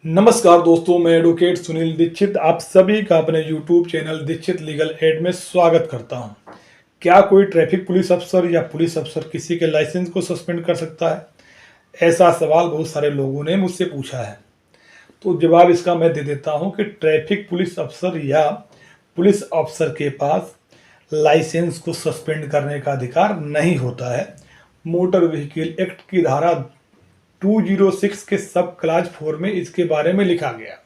नमस्कार दोस्तों, मैं एडवोकेट सुनील दीक्षित आप सभी का अपने YouTube channel Dikshit legal aid में स्वागत करता हूं। क्या कोई ट्रैफिक पुलिस अफसर या पुलिस अफसर किसी के लाइसेंस को सस्पेंड कर सकता है? ऐसा सवाल बहुत सारे लोगों ने मुझसे पूछा है। तो जवाब इसका मैं दे देता हूं कि ट्रैफिक पुलिस अफसर या पुलिस अफसर के पास लाइसेंस को सस्पेंड करने का अधिकार नहीं होता है। मोटर व्हीकल एक्ट की धारा 206 के सब क्लाज 4 में इसके बारे में लिखा गया।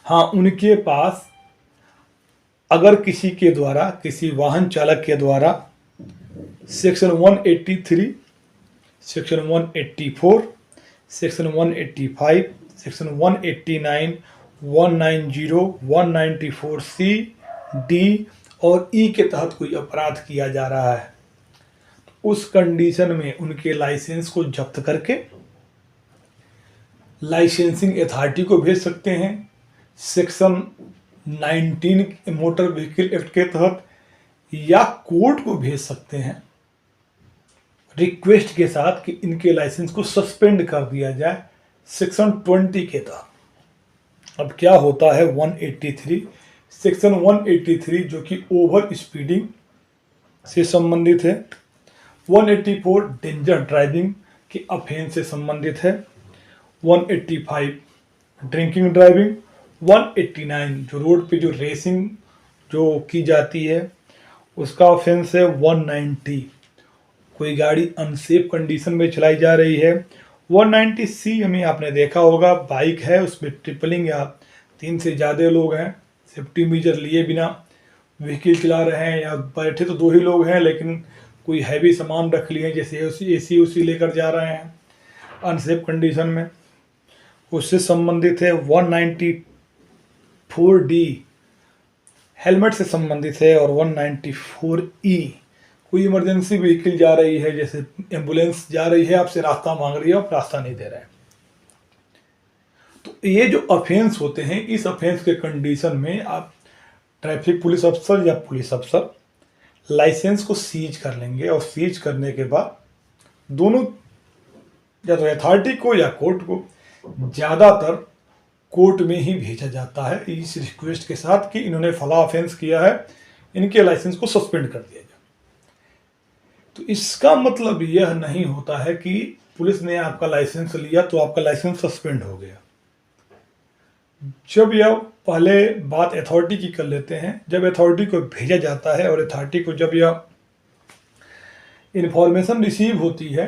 हाँ, उनके पास अगर किसी के द्वारा, किसी वाहन चालक के द्वारा सेक्शन 183, सेक्शन 184, सेक्शन 185, सेक्शन 189, 190, 194 सी, डी और ई के तहत कोई अपराध किया जा रहा है, उस कंडीशन में उनके लाइसेंस को जब्त करके लाइसेंसिंग अथॉरिटी को भेज सकते हैं। सेक्शन 19 मोटर व्हीकल एक्ट के तहत, या कोर्ट को भेज सकते हैं रिक्वेस्ट के साथ कि इनके लाइसेंस को सस्पेंड कर दिया जाए सेक्शन 20 के तहत। अब क्या होता है 183, सेक्शन 183 जो कि ओवर स्पीडिंग से संबंधित है, 184 डेंजर ड्राइविंग के ऑफेंस से संबंधित है, 185 ड्रिंकिंग ड्राइविंग, 189 जो रोड पे जो रेसिंग जो की जाती है उसका ऑफेंस है, 190 कोई गाड़ी अनसेफ कंडीशन में चलाई जा रही है, 190 सी हमें आपने देखा होगा, बाइक है उसमें ट्रिपलिंग या 3 से ज़्यादा लोग हैं, सेफ्टी मेजर लिए बिना व्हीकल चला रहे हैं, या बैठे तो 2 ही लोग हैं लेकिन कोई हैवी सामान रख लिए जैसे एसी उसी लेकर जा रहे हैं अनसेफ कंडीशन में, उससे संबंधित है। 194 डी हेलमेट से संबंधित है, और 194 ई कोई इमरजेंसी व्हीकल जा रही है, जैसे एम्बुलेंस जा रही है, आपसे रास्ता मांग रही है, आप रास्ता नहीं दे रहे हैं। तो ये जो ऑफेंस होते हैं, इस ऑफेंस के कंडीशन में आप ट्रैफिक पुलिस अफसर या पुलिस अफसर लाइसेंस को सीज कर लेंगे, और सीज करने के बाद दोनों या तो अथॉरिटी को या कोर्ट को, ज़्यादातर कोर्ट में ही भेजा जाता है इस रिक्वेस्ट के साथ कि इन्होंने फला ऑफेंस किया है, इनके लाइसेंस को सस्पेंड कर दिया जाए। तो इसका मतलब यह नहीं होता है कि पुलिस ने आपका लाइसेंस लिया तो आपका लाइसेंस सस्पेंड हो गया। जब यह पहले बात अथॉरिटी की कर लेते हैं, जब अथॉरिटी को भेजा जाता है और अथॉरिटी को जब यह इंफॉर्मेशन रिसीव होती है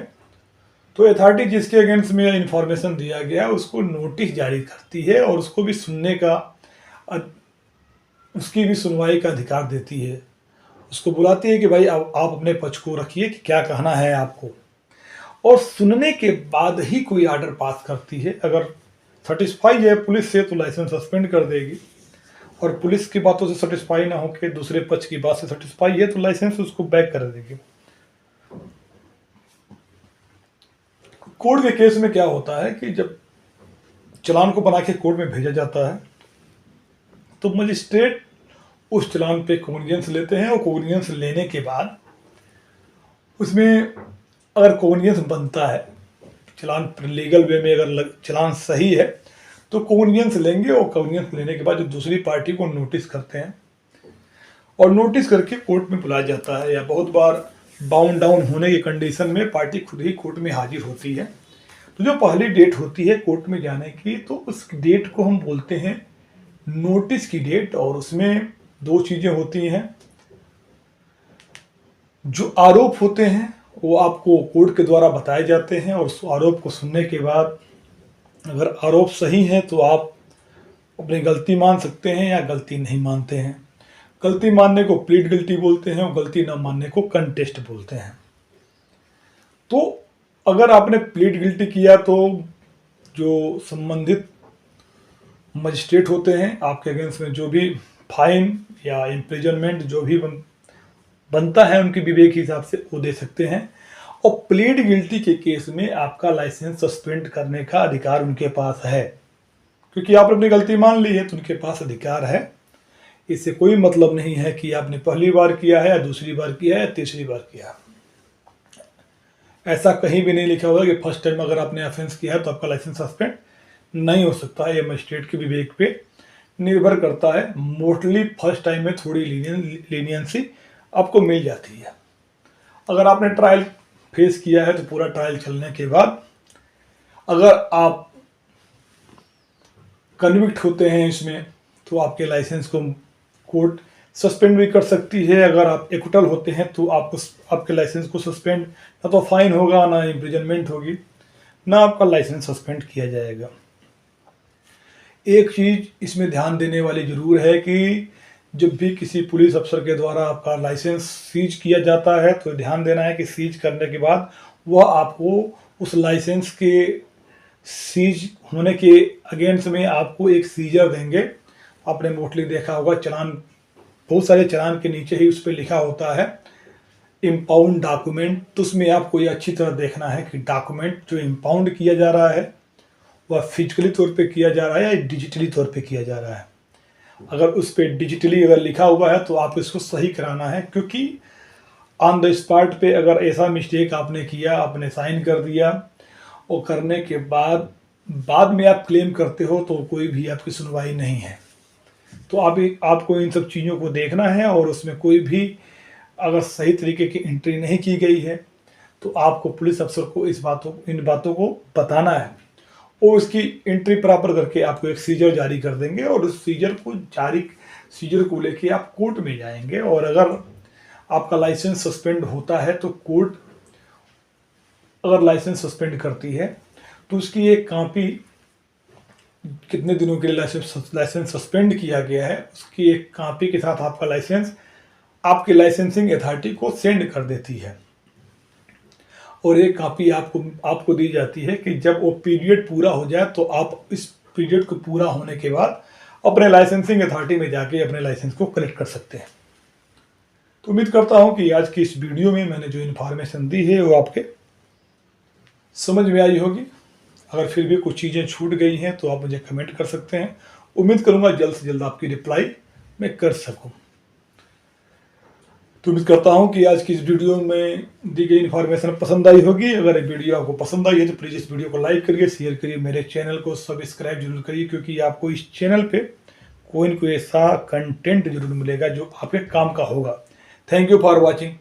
तो अथॉरिटी जिसके अगेंस्ट में यह इंफॉर्मेशन दिया गया उसको नोटिस जारी करती है, और उसको भी सुनने का, उसकी भी सुनवाई का अधिकार देती है। उसको बुलाती है कि भाई आप अपने पक्ष को रखिए कि क्या कहना है आपको, और सुनने के बाद ही कोई आर्डर पास करती है। अगर सेटिस्फाई है पुलिस से तो लाइसेंस सस्पेंड कर देगी, और पुलिस की बातों से सेटिस्फाई ना होकर दूसरे पक्ष की बात से सेटिस्फाई है तो लाइसेंस उसको बैक कर देगी। कोर्ट के केस में क्या होता है कि जब चालान को बना के कोर्ट में भेजा जाता है तो मजिस्ट्रेट उस चालान पे कोग्निजेंस लेते हैं, और कोग्निजेंस लेने के बाद उसमें अगर कोग्निजेंस बनता है, चालान लीगल वे में अगर चालान सही है तो कोग्निजेंस लेंगे, और कोग्निजेंस लेने के बाद जो दूसरी पार्टी को नोटिस करते हैं, और नोटिस करके कोर्ट में बुलाया जाता है, या बहुत बार बाउंड डाउन होने की कंडीशन में पार्टी खुद ही कोर्ट में हाजिर होती है। तो जो पहली डेट होती है कोर्ट में जाने की, तो उस डेट को हम बोलते हैं नोटिस की डेट, और उसमें 2 चीज़ें होती हैं। जो आरोप होते हैं वो आपको कोर्ट के द्वारा बताए जाते हैं, और उस आरोप को सुनने के बाद अगर आरोप सही है तो आप अपनी गलती मान सकते हैं या गलती नहीं मानते हैं। गलती मानने को प्लीड गिल्टी बोलते हैं, और गलती न मानने को कंटेस्ट बोलते हैं। तो अगर आपने प्लीड गिल्टी किया तो जो संबंधित मजिस्ट्रेट होते हैं आपके अगेंस्ट में जो भी फाइन या इम्प्रिजनमेंट जो भी बनता है उनके विवेक के हिसाब से वो दे सकते हैं, और प्लीड गिल्टी के केस में आपका लाइसेंस सस्पेंड करने का अधिकार उनके पास है, क्योंकि आपने अपनी गलती मान ली है तो उनके पास अधिकार है। इससे कोई मतलब नहीं है कि आपने पहली बार किया है या दूसरी बार किया है या तीसरी बार किया। ऐसा कहीं भी नहीं लिखा हुआ कि फर्स्ट टाइम अगर आपने ऑफेंस किया है तो आपका लाइसेंस सस्पेंड नहीं हो सकता है। ये मजिस्ट्रेट के विवेक पे निर्भर करता है। मोस्टली फर्स्ट टाइम में थोड़ी लीनियंसी आपको मिल जाती है। अगर आपने ट्रायल फेस किया है तो पूरा ट्रायल चलने के बाद अगर आप कन्विक्ट होते हैं इसमें तो आपके लाइसेंस को कोर्ट सस्पेंड भी कर सकती है। अगर आप एक्विटल होते हैं तो आपको आपके लाइसेंस को सस्पेंड ना तो फाइन होगा, ना इम्प्रिजनमेंट होगी, ना आपका लाइसेंस सस्पेंड किया जाएगा। एक चीज़ इसमें ध्यान देने वाली ज़रूर है कि जब भी किसी पुलिस अफसर के द्वारा आपका लाइसेंस सीज किया जाता है तो ध्यान देना है कि सीज करने के बाद वह आपको उस लाइसेंस के सीज होने के अगेंस्ट में आपको एक सीजर देंगे। आपने मोस्टली देखा होगा चालान, बहुत सारे चालान के नीचे ही उस पर लिखा होता है इम्पाउंड डॉक्यूमेंट। तो उसमें आपको ये अच्छी तरह देखना है कि डॉक्यूमेंट जो इम्पाउंड किया जा रहा है वह फिजिकली तौर पे किया जा रहा है या डिजिटली तौर पे किया जा रहा है। अगर उस पर डिजिटली अगर लिखा हुआ है तो आप इसको सही कराना है, क्योंकि ऑन द स्पॉट पे अगर ऐसा मिस्टेक आपने किया, आपने साइन कर दिया और करने के बाद में आप क्लेम करते हो तो कोई भी आपकी सुनवाई नहीं है। तो आपको इन सब चीज़ों को देखना है और उसमें कोई भी अगर सही तरीके की एंट्री नहीं की गई है तो आपको पुलिस अफसर को इन बातों को बताना है और उसकी एंट्री प्रॉपर करके आपको एक सीजर जारी कर देंगे और उस सीजर को लेके आप कोर्ट में जाएंगे। और अगर आपका लाइसेंस सस्पेंड होता है तो कोर्ट अगर लाइसेंस सस्पेंड करती है तो उसकी एक कॉपी, कितने दिनों के लिए लाइसेंस सस्पेंड किया गया है, उसकी एक कॉपी के साथ आपका लाइसेंस आपकी लाइसेंसिंग अथॉरिटी को सेंड कर देती है। और एक कॉपी आपको दी जाती है कि जब वो पीरियड पूरा हो जाए तो आप इस पीरियड को पूरा होने के बाद अपने लाइसेंसिंग अथॉरिटी में जाके अपने लाइसेंस को कलेक्ट कर सकते हैं। तो उम्मीद करता हूं कि आज की इस वीडियो में मैंने जो इन्फॉर्मेशन दी है वो आपके समझ में आई होगी। अगर फिर भी कुछ चीज़ें छूट गई हैं तो आप मुझे कमेंट कर सकते हैं। उम्मीद करूंगा जल्द से जल्द आपकी रिप्लाई मैं कर सकूं। तो उम्मीद करता हूं कि आज की इस वीडियो में दी गई इन्फॉर्मेशन पसंद आई होगी। अगर ये वीडियो आपको पसंद आई है तो प्लीज़ इस वीडियो को लाइक करिए, शेयर करिए, मेरे चैनल को सब्सक्राइब जरूर करिए, क्योंकि आपको इस चैनल पे कोई न कोई ऐसा कंटेंट जरूर मिलेगा जो आपके काम का होगा। Thank you for watching.